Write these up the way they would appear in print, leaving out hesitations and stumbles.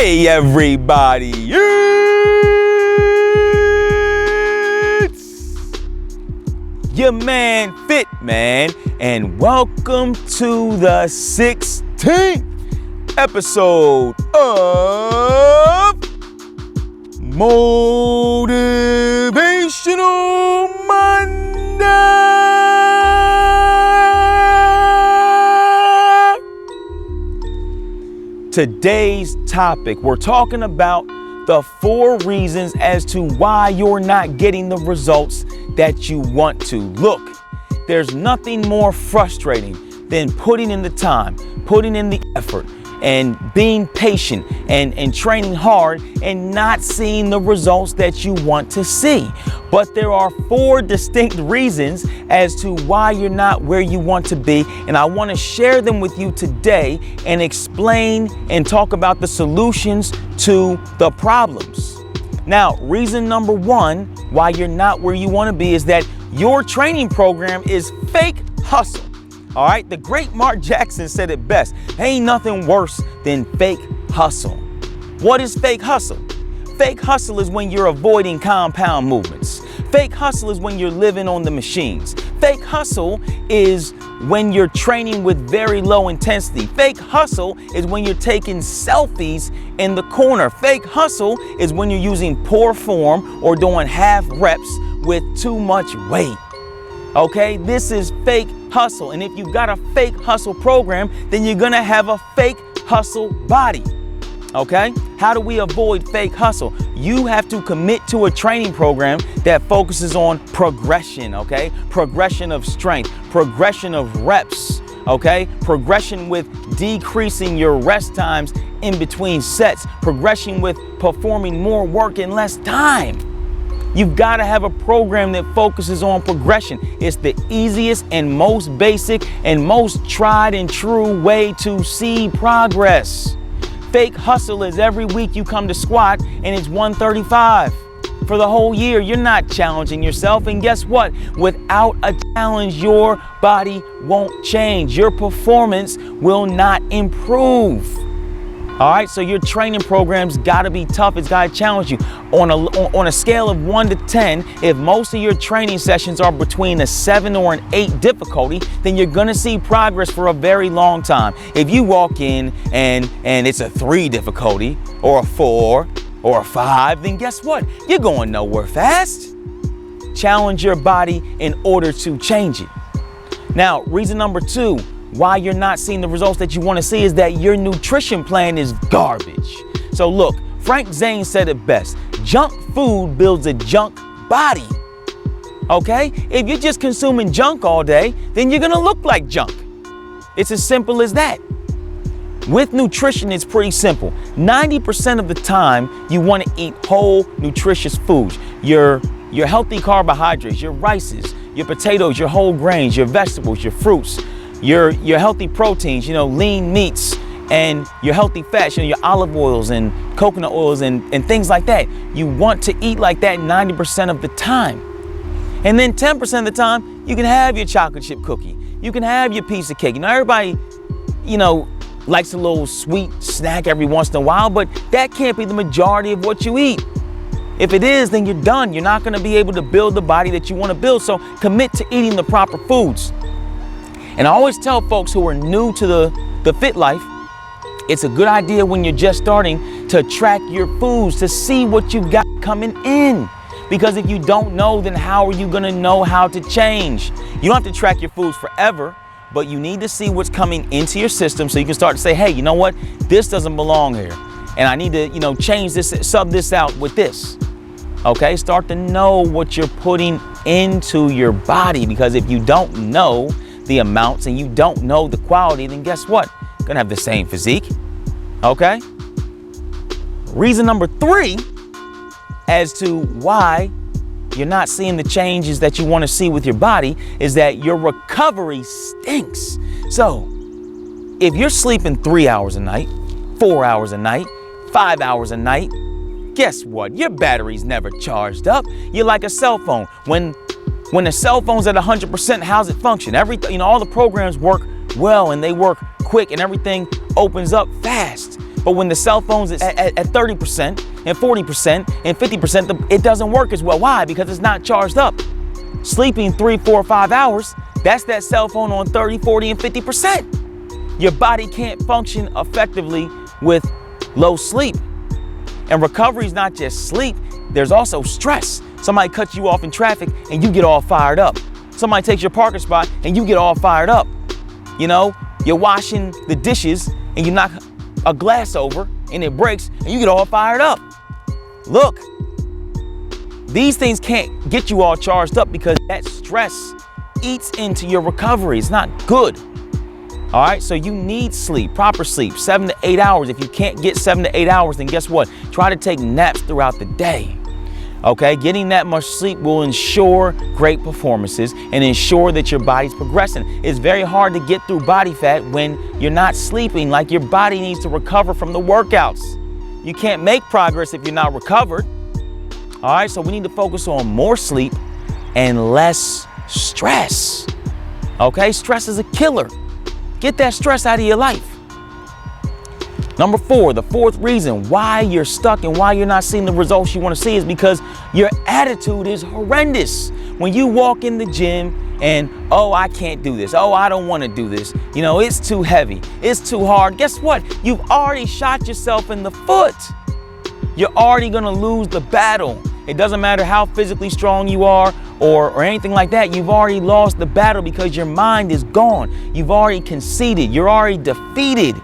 Hey everybody, it's your man Fitman, and welcome to the 16th episode of Motivational Monday. Today's topic, we're talking about the 4 reasons as to why you're not getting the results that you want to. Look, there's nothing more frustrating than putting in the time, putting in the effort, and being patient and training hard and not seeing the results that you want to see. But there are 4 distinct reasons as to why you're not where you want to be, and I want to share them with you today and explain and talk about the solutions to the problems. Now, reason number 1 why you're not where you want to be is that your training program is fake hustle. All right, the great Mark Jackson said it best. Ain't nothing worse than fake hustle. What is fake hustle? Fake hustle is when you're avoiding compound movements. Fake hustle is when you're living on the machines. Fake hustle is when you're training with very low intensity. Fake hustle is when you're taking selfies in the corner. Fake hustle is when you're using poor form or doing half reps with too much weight. Okay, this is fake hustle. And if you've got a fake hustle program, then you're gonna have a fake hustle body. Okay, how do we avoid fake hustle? You have to commit to a training program that focuses on progression. Okay, progression of strength, progression of reps. Okay, progression with decreasing your rest times in between sets, progression with performing more work in less time. You've got to have a program that focuses on progression. It's the easiest and most basic and most tried and true way to see progress. Fake hustle is every week you come to squat and it's 135. For the whole year, you're not challenging yourself. And guess what? Without a challenge, your body won't change. Your performance will not improve. All right, so your training program's gotta be tough. It's gotta challenge you. On a scale of 1 to 10, if most of your training sessions are between a 7 or an 8 difficulty, then you're gonna see progress for a very long time. If you walk in and it's a 3 difficulty or a 4 or a 5, then guess what? You're going nowhere fast. Challenge your body in order to change it. Now, reason number 2, why you're not seeing the results that you want to see is that your nutrition plan is garbage. So look, Frank Zane said it best. Junk food builds a junk body. Okay? If you're just consuming junk all day, then you're going to look like junk. It's as simple as that. With nutrition, it's pretty simple. 90% of the time, you want to eat whole, nutritious foods. Your healthy carbohydrates, your rices, your potatoes, your whole grains, your vegetables, your fruits, your healthy proteins, lean meats, and your healthy fats, your olive oils and coconut oils and things like that. You want to eat like that 90% of the time. And then 10% of the time, you can have your chocolate chip cookie. You can have your piece of cake. Everybody, likes a little sweet snack every once in a while, but that can't be the majority of what you eat. If it is, then you're done. You're not gonna be able to build the body that you wanna build. So commit to eating the proper foods. And I always tell folks who are new to the fit life, it's a good idea when you're just starting to track your foods to see what you've got coming in. Because if you don't know, then how are you gonna know how to change? You don't have to track your foods forever, but you need to see what's coming into your system so you can start to say, hey, you know what? This doesn't belong here. And I need to, change this, sub this out with this. Okay, start to know what you're putting into your body, because if you don't know the amounts and you don't know the quality, then guess what? You're gonna have the same physique. Okay? Reason number 3 as to why you're not seeing the changes that you want to see with your body is that your recovery stinks. So if you're sleeping 3 hours a night, 4 hours a night, 5 hours a night, guess what? Your battery's never charged up. You're like a cell phone. When the cell phone's at 100%, how's it function? Everything, all the programs work well and they work quick and everything opens up fast. But when the cell phone's at 30% and 40% and 50%, it doesn't work as well. Why? Because it's not charged up. Sleeping 3, 4, 5 hours, that's that cell phone on 30, 40, and 50%. Your body can't function effectively with low sleep. And recovery is not just sleep, there's also stress. Somebody cuts you off in traffic and you get all fired up. Somebody takes your parking spot and you get all fired up. You know, you're washing the dishes and you knock a glass over and it breaks and you get all fired up. Look, these things can't get you all charged up because that stress eats into your recovery. It's not good. All right, so you need sleep, proper sleep, 7 to 8 hours. If you can't get 7 to 8 hours, then guess what? Try to take naps throughout the day. Okay, getting that much sleep will ensure great performances and ensure that your body's progressing. It's very hard to get through body fat when you're not sleeping. Like, your body needs to recover from the workouts. You can't make progress if you're not recovered. All right, so we need to focus on more sleep and less stress. Okay, stress is a killer. Get that stress out of your life. Number 4, the fourth reason why you're stuck and why you're not seeing the results you want to see is because your attitude is horrendous. When you walk in the gym and, oh, I can't do this. Oh, I don't want to do this. You know, it's too heavy. It's too hard. Guess what? You've already shot yourself in the foot. You're already going to lose the battle. It doesn't matter how physically strong you are or anything like that. You've already lost the battle because your mind is gone. You've already conceded. You're already defeated.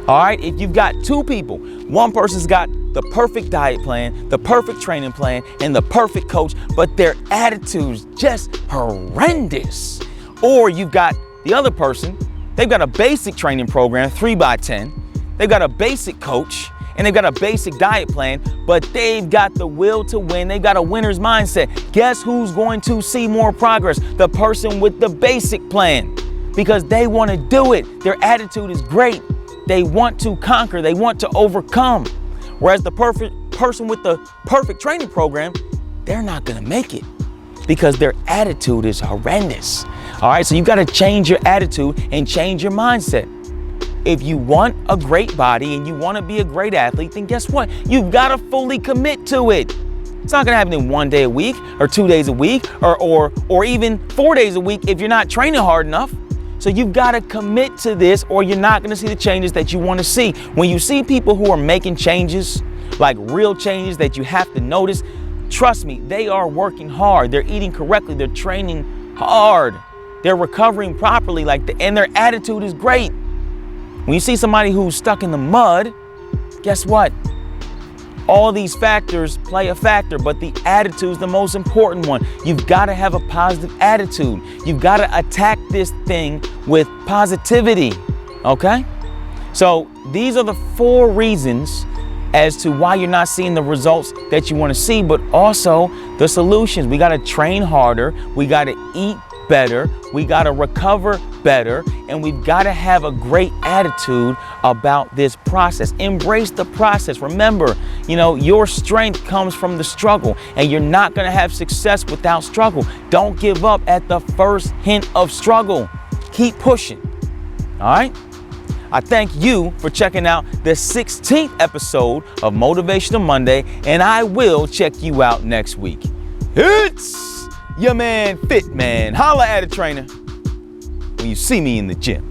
All right, if you've got 2 people, one person's got the perfect diet plan, the perfect training plan, and the perfect coach, but their attitude's just horrendous. Or you've got the other person, they've got a basic training program, 3x10, they've got a basic coach, and they've got a basic diet plan, but they've got the will to win. They've got a winner's mindset. Guess who's going to see more progress? The person with the basic plan, because they want to do it. Their attitude is great. They want to conquer. They want to overcome. Whereas the person with the perfect training program, they're not going to make it because their attitude is horrendous. All right, so you've got to change your attitude and change your mindset. If you want a great body and you want to be a great athlete, then guess what? You've got to fully commit to it. It's not going to happen in 1 day a week or 2 days a week or even 4 days a week if you're not training hard enough. So you've got to commit to this or you're not going to see the changes that you want to see. When you see people who are making changes, like real changes that you have to notice, trust me, they are working hard. They're eating correctly. They're training hard. They're recovering properly, and their attitude is great. When you see somebody who's stuck in the mud, guess what? All these factors play a factor, but the attitude is the most important one. You've got to have a positive attitude. You've got to attack this thing with positivity, okay? So these are the 4 reasons as to why you're not seeing the results that you want to see, but also the solutions. We got to train harder. We got to eat better. We got to recover better. And we've got to have a great attitude about this process. Embrace the process. Remember, your strength comes from the struggle, and you're not going to have success without struggle. Don't give up at the first hint of struggle. Keep pushing. All right? I thank you for checking out the 16th episode of Motivational Monday, and I will check you out next week. It's your man, Fitman. Holla at a trainer when you see me in the gym.